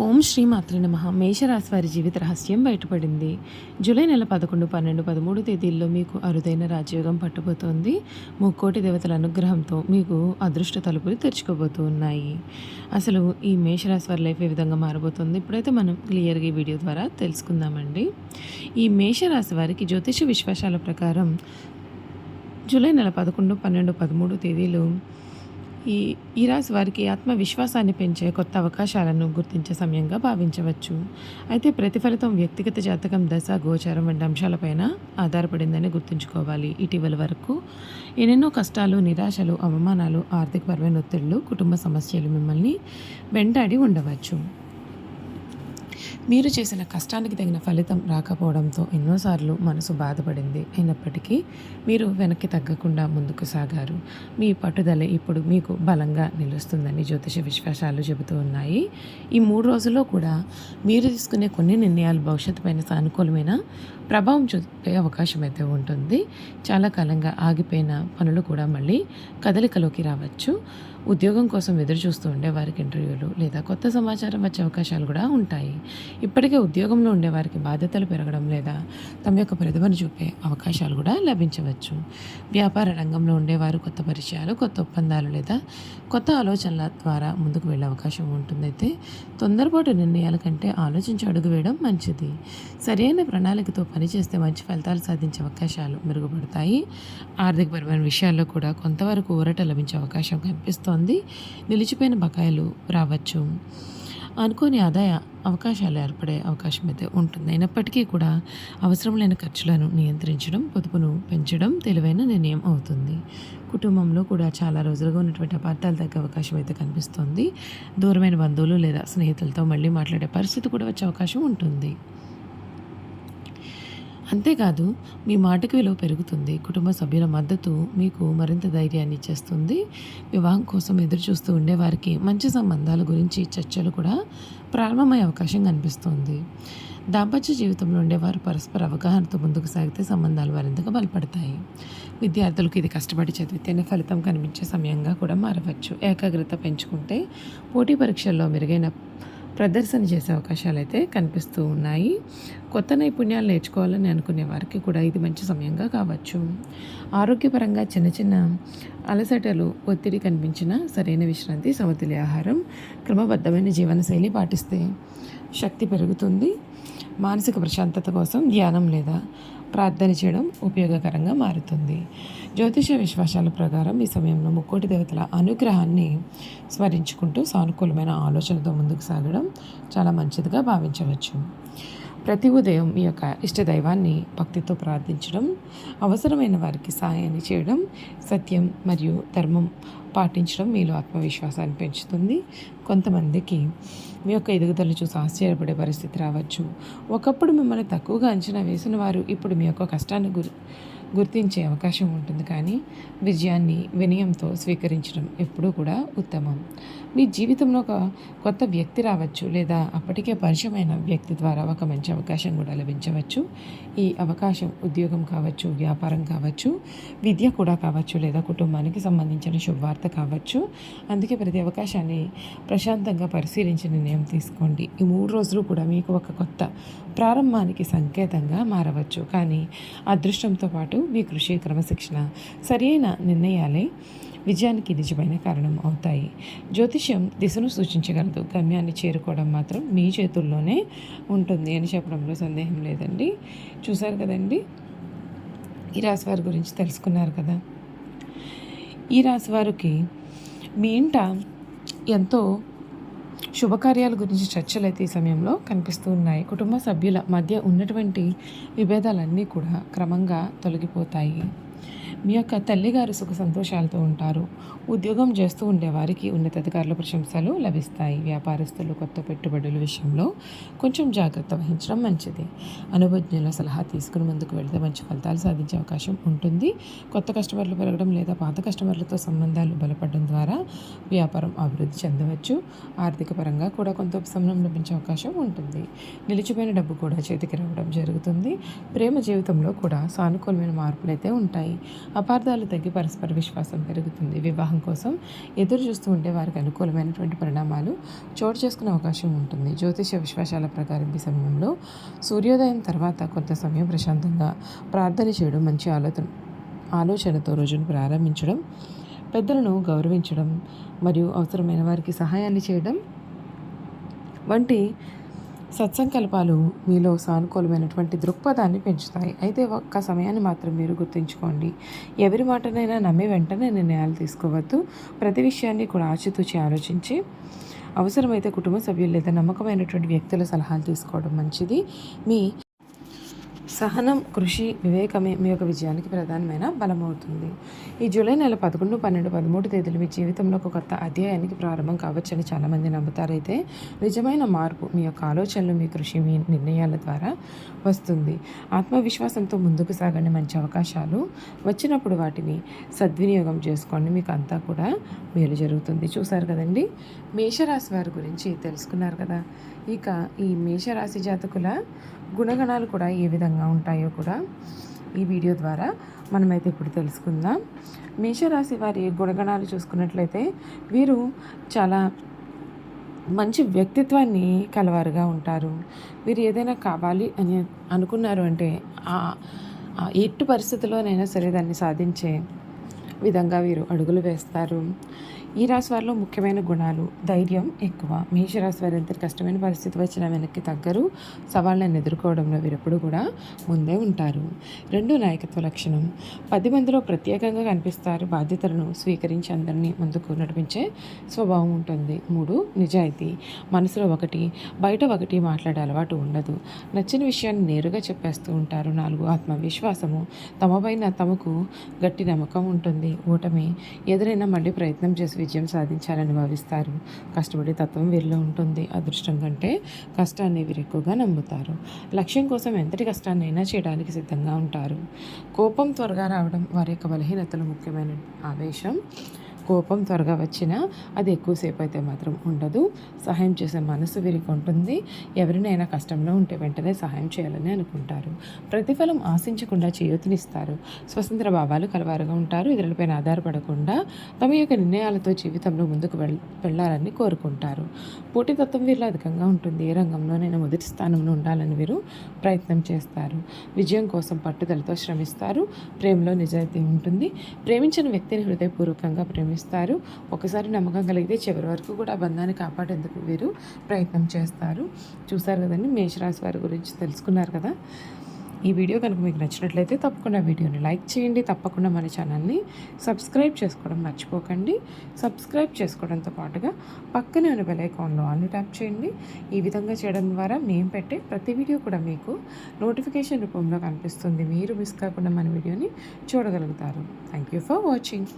ఓం శ్రీ మాత్రే నమః. మేషరాశి వారి జీవిత రహస్యం బయటపడింది. జూలై నెల 11, 12, 13 తేదీల్లో మీకు అరుదైన రాజయోగం పట్టబోతోంది. ముక్కోటి దేవతల అనుగ్రహంతో మీకు అదృష్ట తలుపులు తెరుచుకోబోతూ ఉన్నాయి. అసలు ఈ మేషరాశి వారి లైఫ్ ఏ విధంగా మారబోతుంది ఇప్పుడైతే మనం క్లియర్గా ఈ వీడియో ద్వారా తెలుసుకుందామండి. ఈ మేషరాశి వారికి జ్యోతిష విశ్వాసాల ప్రకారం జూలై నెల 11, 12, 13 తేదీలు ఈ ఈ రాశి వారికి ఆత్మవిశ్వాసాన్ని పెంచే కొత్త అవకాశాలను గుర్తించే సమయంగా భావించవచ్చు. అయితే ప్రతిఫలితం వ్యక్తిగత జాతకం, దశ, గోచారం వంటి అంశాలపైన ఆధారపడిందని గుర్తుంచుకోవాలి. ఇటీవల వరకు ఎన్నెన్నో కష్టాలు, నిరాశలు, అవమానాలు, ఆర్థికపరమైన ఒత్తిళ్లు, కుటుంబ సమస్యలు మిమ్మల్ని వెంటాడి ఉండవచ్చు. మీరు చేసిన కష్టానికి తగిన ఫలితం రాకపోవడంతో ఎన్నోసార్లు మనసు బాధపడింది. అయినప్పటికీ మీరు వెనక్కి తగ్గకుండా ముందుకు సాగారు. మీ పట్టుదల ఇప్పుడు మీకు బలంగా నిలుస్తుందని జ్యోతిష విశ్వాసాలు చెబుతూ ఉన్నాయి. ఈ 3 రోజుల్లో కూడా మీరు తీసుకునే కొన్ని నిర్ణయాలు భవిష్యత్తు పైన సానుకూలమైన ప్రభావం చూపే అవకాశం అయితే ఉంటుంది. చాలా కాలంగా ఆగిపోయిన పనులు కూడా మళ్ళీ కదలికలోకి రావచ్చు. ఉద్యోగం కోసం ఎదురు చూస్తూ ఉండే వారికి ఇంటర్వ్యూలు లేదా కొత్త సమాచారం వచ్చే అవకాశాలు కూడా ఉంటాయి. ఇప్పటికే ఉద్యోగంలో ఉండేవారికి బాధ్యతలు పెరగడం లేదా తమ యొక్క ప్రతిభను చూపే అవకాశాలు కూడా లభించవచ్చు. వ్యాపార రంగంలో ఉండేవారు కొత్త పరిచయాలు, కొత్త ఒప్పందాలు లేదా కొత్త ఆలోచనల ద్వారా ముందుకు వెళ్ళే అవకాశం ఉంటుందైతే తొందరపాటు నిర్ణయాల కంటే ఆలోచించి అడుగు వేయడం మంచిది. సరైన ప్రణాళికతో పనిచేస్తే మంచి ఫలితాలు సాధించే అవకాశాలు మెరుగుపడతాయి. ఆర్థికపరమైన విషయాల్లో కూడా కొంతవరకు ఊరట లభించే అవకాశం కనిపిస్తోంది. నిలిచిపోయిన బకాయిలు రావచ్చు. అనుకోని ఆదాయ అవకాశాలు ఏర్పడే అవకాశం అయితే ఉంటుంది. అయినప్పటికీ కూడా అవసరం లేని ఖర్చులను నియంత్రించడం, పొదుపును పెంచడం తెలివైన నిర్ణయం అవుతుంది. కుటుంబంలో కూడా చాలా రోజులుగా ఉన్నటువంటి అపార్థాలు తగ్గే అవకాశం అయితే కనిపిస్తోంది. దూరమైన బంధువులు లేదా స్నేహితులతో మళ్ళీ మాట్లాడే పరిస్థితి కూడా వచ్చే అవకాశం ఉంటుంది. అంతేకాదు మీ మాటకు విలువ పెరుగుతుంది. కుటుంబ సభ్యుల మద్దతు మీకు మరింత ధైర్యాన్ని ఇచ్చేస్తుంది. వివాహం కోసం ఎదురు చూస్తూ ఉండేవారికి మంచి సంబంధాల గురించి చర్చలు కూడా ప్రారంభమయ్యే అవకాశం కనిపిస్తుంది. దాంపత్య జీవితంలో ఉండేవారు పరస్పర అవగాహనతో ముందుకు సాగితే సంబంధాలు మరింతగా బలపడతాయి. విద్యార్థులకు ఇది కష్టపడి చదివితేనే ఫలితం కనిపించే సమయంగా కూడా మారవచ్చు. ఏకాగ్రత పెంచుకుంటే పోటీ పరీక్షల్లో మెరుగైన ప్రదర్శన చేసే అవకాశాలు అయితే కనిపిస్తూ ఉన్నాయి. కొత్త నైపుణ్యాలు నేర్చుకోవాలని అనుకునే వారికి కూడా ఇది మంచి సమయంగా కావచ్చు. ఆరోగ్యపరంగా చిన్న చిన్న అలసటలు, ఒత్తిడి కనిపించిన సరైన విశ్రాంతి, సమతుల్య ఆహారం, క్రమబద్ధమైన జీవనశైలి పాటిస్తే శక్తి పెరుగుతుంది. మానసిక ప్రశాంతత కోసం ధ్యానం లేదా ప్రార్థన చేయడం ఉపయోగకరంగా మారుతుంది. జ్యోతిష విశ్వాసాల ప్రకారం ఈ సమయంలో ముక్కోటి దేవతల అనుగ్రహాన్ని స్మరించుకుంటూ సానుకూలమైన ఆలోచనతో ముందుకు సాగడం చాలా మంచిదిగా భావించవచ్చు. ప్రతి ఉదయం మీ యొక్క ఇష్టదైవాన్ని భక్తితో ప్రార్థించడం, అవసరమైన వారికి సహాయాన్ని చేయడం, సత్యం మరియు ధర్మం పాటించడం మీలో ఆత్మవిశ్వాసాన్ని పెంచుతుంది. కొంతమందికి మీ యొక్క ఎదుగుదల చూసి ఆశ్చర్యపడే పరిస్థితి రావచ్చు. ఒకప్పుడు మిమ్మల్ని తక్కువగా అంచనా వేసిన వారు ఇప్పుడు మీ యొక్క కష్టాన్ని గుర్తించే అవకాశం ఉంటుంది. కానీ విజయాన్ని వినయంతో స్వీకరించడం ఎప్పుడూ కూడా ఉత్తమం. మీ జీవితంలో ఒక కొత్త వ్యక్తి రావచ్చు లేదా అప్పటికే పరిచయమైన వ్యక్తి ద్వారా ఒక మంచి అవకాశం కూడా లభించవచ్చు. ఈ అవకాశం ఉద్యోగం కావచ్చు, వ్యాపారం కావచ్చు, విద్య కూడా కావచ్చు లేదా కుటుంబానికి సంబంధించిన శుభవార్త కావచ్చు. అందుకే ప్రతి అవకాశాన్ని ప్రశాంతంగా పరిశీలించి నిర్ణయం తీసుకోండి. ఈ 3 రోజులు కూడా మీకు ఒక కొత్త ప్రారంభానికి సంకేతంగా మారవచ్చు. కానీ అదృష్టంతో పాటు మీ కృషి, క్రమశిక్షణ, సరైన నిర్ణయాలే విజయానికి నిజమైన కారణం అవుతాయి. జ్యోతిష్యం దిశను సూచించగలదు, గమ్యాన్ని చేరుకోవడం మాత్రం మీ చేతుల్లోనే ఉంటుంది అని చెప్పడంలో సందేహం లేదండి. చూశారు కదండి, ఈ రాశి వారి గురించి తెలుసుకున్నారు కదా. ఈ రాశి వారికి మీ ఇంట ఎంతో శుభకార్యాల గురించి చర్చలు అయితే ఈ సమయంలో కనిపిస్తూ ఉన్నాయి. కుటుంబ సభ్యుల మధ్య ఉన్నటువంటి విభేదాలన్నీ కూడా క్రమంగా తొలగిపోతాయి. మీ యొక్క తల్లిగారు సుఖ సంతోషాలతో ఉంటారు. ఉద్యోగం చేస్తూ ఉండేవారికి ఉన్నతాధికారుల ప్రశంసలు లభిస్తాయి. వ్యాపారస్తులు కొత్త పెట్టుబడుల విషయంలో కొంచెం జాగ్రత్త వహించడం మంచిది. అనుభవజ్ఞుల సలహా తీసుకుని ముందుకు వెళితే మంచి ఫలితాలు సాధించే అవకాశం ఉంటుంది. కొత్త కస్టమర్లు పెరగడం లేదా పాత కస్టమర్లతో సంబంధాలు బలపడడం ద్వారా వ్యాపారం అభివృద్ధి చెందవచ్చు. ఆర్థిక పరంగా కూడా కొంత ఉపశమనం లభించే అవకాశం ఉంటుంది. నిలిచిపోయిన డబ్బు కూడా చేతికి రావడం జరుగుతుంది. ప్రేమ జీవితంలో కూడా సానుకూలమైన మార్పులు అయితే ఉంటాయి. అపార్థాలు తగ్గి పరస్పర విశ్వాసం పెరుగుతుంది. వివాహం కోసం ఎదురు చూస్తూ ఉండే వారికి అనుకూలమైనటువంటి పరిణామాలు చోటు చేసుకునే అవకాశం ఉంటుంది. జ్యోతిష విశ్వాసాల ప్రకారం ఈ సమయంలో సూర్యోదయం తర్వాత కొంత సమయం ప్రశాంతంగా ప్రార్థన చేయడం, మంచి ఆలోచనతో రోజును ప్రారంభించడం, పెద్దలను గౌరవించడం మరియు అవసరమైన వారికి సహాయాన్ని చేయడం వంటి సత్సంకల్పాలు మీలో సానుకూలమైనటువంటి దృక్పథాన్ని పెంచుతాయి. అయితే ఒక్క సమయాన్ని మాత్రం మీరు గుర్తుంచుకోండి. ఎవరి మాటనైనా నమ్మి వెంటనే నిర్ణయాలు తీసుకోవద్దు. ప్రతి విషయాన్ని కూడా ఆచితూచి ఆలోచించి అవసరమైతే కుటుంబ సభ్యులు లేదా నమ్మకమైనటువంటి వ్యక్తుల సలహాలు తీసుకోవడం మంచిది. మీ సహనం, కృషి, వివేకమే మీ యొక్క విజయానికి ప్రధానమైన బలమవుతుంది. ఈ జూలై నెల 11, 12, 13 తేదీలు మీ జీవితంలో ఒక కొత్త అధ్యాయానికి ప్రారంభం కావచ్చని చాలామంది నమ్ముతారైతే నిజమైన మార్పు మీ యొక్క ఆలోచనలు, మీ కృషి, మీ నిర్ణయాల ద్వారా వస్తుంది. ఆత్మవిశ్వాసంతో ముందుకు సాగండి. మంచి అవకాశాలు వచ్చినప్పుడు వాటిని సద్వినియోగం చేసుకోండి. మీకు అంతా కూడా మేలు జరుగుతుంది. చూసారు కదండి, మేషరాశి వారి గురించి తెలుసుకున్నారు కదా. ఇక ఈ మేషరాశి జాతకుల గుణగణాలు కూడా ఏ విధంగా ఉంటాయో కూడా ఈ వీడియో ద్వారా మనమైతే ఇప్పుడు తెలుసుకుందాం. మేషరాశి వారి గుణగణాలు చూసుకున్నట్లయితే వీరు చాలా మంచి వ్యక్తిత్వాన్ని కలవారుగా ఉంటారు. వీరు ఏదైనా కావాలి అని అనుకున్నారు అంటే ఎట్టి పరిస్థితుల్లోనైనా సరే దాన్ని సాధించే విధంగా వీరు అడుగులు వేస్తారు. ఈ రాశి వారిలో ముఖ్యమైన గుణాలు: ధైర్యం ఎక్కువ. మేషరాశి వారు ఎంత కష్టమైన పరిస్థితి వచ్చినా వెనక్కి తగ్గరు. సవాళ్ళను ఎదుర్కోవడంలో వీరెప్పుడు కూడా ముందే ఉంటారు. 2, నాయకత్వ లక్షణం. 10 మందిలో ప్రత్యేకంగా కనిపిస్తారు. బాధ్యతలను స్వీకరించి అందరినీ ముందుకు నడిపించే స్వభావం ఉంటుంది. 3, నిజాయితీ. మనసులో ఒకటి, బయట ఒకటి మాట్లాడే అలవాటు ఉండదు. నచ్చిన విషయాన్ని నేరుగా చెప్పేస్తూ ఉంటారు. 4, ఆత్మవిశ్వాసము. తమపైన తమకు గట్టి నమ్మకం ఉంటుంది. ఓటమి ఎదురైనా మళ్ళీ ప్రయత్నం చేసి విజయం సాధించాలని భావిస్తారు. కష్టపడే తత్వం వీరిలో ఉంటుంది. అదృష్టం కంటే కష్టాన్ని వీరు ఎక్కువగా నమ్ముతారు. లక్ష్యం కోసం ఎంతటి కష్టాన్నైనా చేయడానికి సిద్ధంగా ఉంటారు. కోపం త్వరగా రావడం వారి యొక్క బలహీనతలు. ముఖ్యమైన ఆవేశం. కోపం త్వరగా వచ్చినా అది ఎక్కువసేపు అయితే మాత్రం ఉండదు. సహాయం చేసే మనసు వీరికి ఉంటుంది. ఎవరినైనా కష్టంలో ఉంటే వెంటనే సహాయం చేయాలని అనుకుంటారు. ప్రతిఫలం ఆశించకుండా చేయూతనిస్తారు. స్వతంత్ర భావాలు కలవారుగా ఉంటారు. ఇతరులపైన ఆధారపడకుండా తమ యొక్క నిర్ణయాలతో జీవితంలో ముందుకు వెళ్ళాలని కోరుకుంటారు. పోటీతత్వం వీరిలో అధికంగా ఉంటుంది. ఏ రంగంలోనైనా మొదటి స్థానంలో ఉండాలని వీరు ప్రయత్నం చేస్తారు. విజయం కోసం పట్టుదలతో శ్రమిస్తారు. ప్రేమలో నిజాయితీ ఉంటుంది. ప్రేమించిన వ్యక్తిని హృదయపూర్వకంగా ప్రేమిస్తారు. ఒకసారి నమ్మకం కలిగితే చివరి వరకు కూడా ఆ బంధాన్ని కాపాడేందుకు వీరు ప్రయత్నం చేస్తారు. చూసారు కదండి, మేషరాశి వారి గురించి తెలుసుకున్నారు కదా. ఈ వీడియో కనుక మీకు నచ్చినట్లయితే తప్పకుండా వీడియోని లైక్ చేయండి. తప్పకుండా మన ఛానల్ని సబ్స్క్రైబ్ చేసుకోవడం మర్చిపోకండి. సబ్స్క్రైబ్ చేసుకోవడంతో పాటుగా పక్కనే ఉన్న బెల్ ఐకాన్లో ఆల్ని ట్యాప్ చేయండి. ఈ విధంగా చేయడం ద్వారా మేము పెట్టే ప్రతి వీడియో కూడా మీకు నోటిఫికేషన్ రూపంలో కనిపిస్తుంది. మీరు మిస్ కాకుండా మన వీడియోని చూడగలుగుతారు. Thank you for watching.